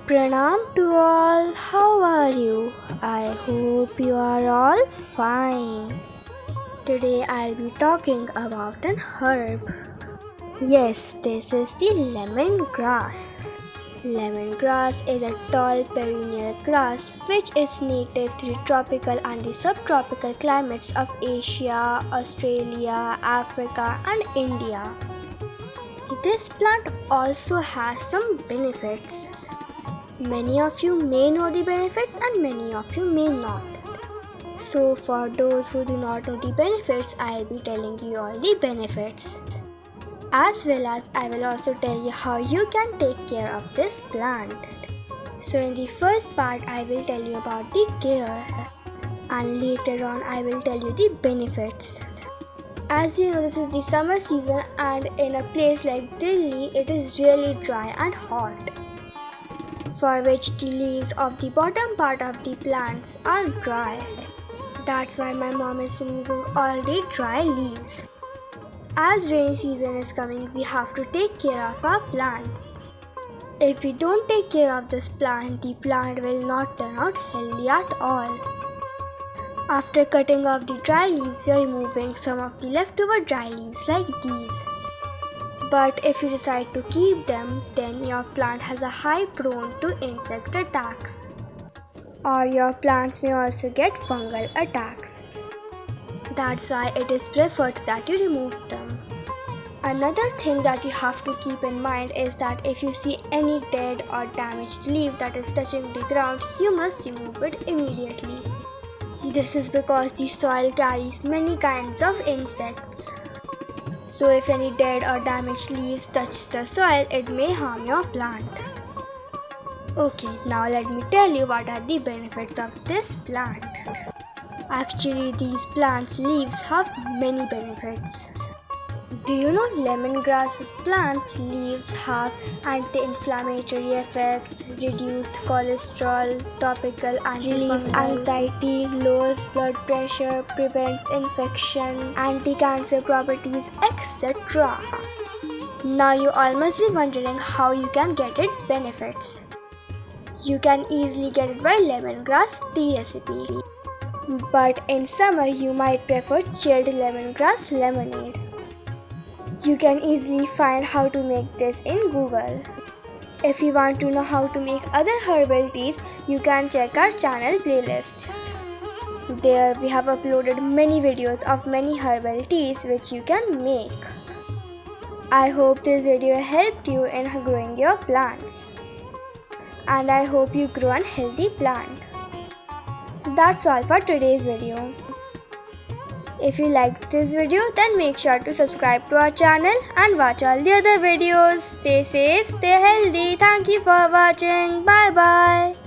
Pranam to all, how are you? I hope you are all fine. Today I'll be talking about an herb. Yes, this is the lemongrass. Lemongrass is a tall perennial grass which is native to the tropical and the subtropical climates of Asia, Australia, Africa and India. This plant also has some benefits. Many of you may know the benefits and many of you may not. So for those who do not know the benefits, I'll be telling you all the benefits. As well as I will also tell you how you can take care of this plant. So in the first part, I will tell you about the care and later on I will tell you the benefits. As you know, this is the summer season and in a place like Delhi, it is really dry and hot, for which the leaves of the bottom part of the plants are dry. That's why my mom is removing all the dry leaves. As rainy season is coming, we have to take care of our plants. If we don't take care of this plant, the plant will not turn out healthy at all. After cutting off the dry leaves, we are removing some of the leftover dry leaves like these. But if you decide to keep them, then your plant has a high prone to insect attacks. Or your plants may also get fungal attacks. That's why it is preferred that you remove them. Another thing that you have to keep in mind is that if you see any dead or damaged leaves that is touching the ground, you must remove it immediately. This is because the soil carries many kinds of insects. So if any dead or damaged leaves touch the soil, it may harm your plant. Okay, now let me tell you what are the benefits of this plant. Actually, these plants' leaves have many benefits. Do you know lemongrass plants' leaves have anti-inflammatory effects, reduced cholesterol, topical relieves anxiety, lowers blood pressure, prevents infection, anti-cancer properties, etc. Now you all must be wondering how you can get its benefits. You can easily get it by lemongrass tea recipe. But in summer you might prefer chilled lemongrass lemonade. You can easily find how to make this in Google. If you want to know how to make other herbal teas, you can check our channel playlist. There we have uploaded many videos of many herbal teas which you can make. I hope this video helped you in growing your plants. And I hope you grow a healthy plant. That's all for today's video. If you liked this video, then make sure to subscribe to our channel and watch all the other videos. Stay safe, stay healthy. Thank you for watching. Bye bye.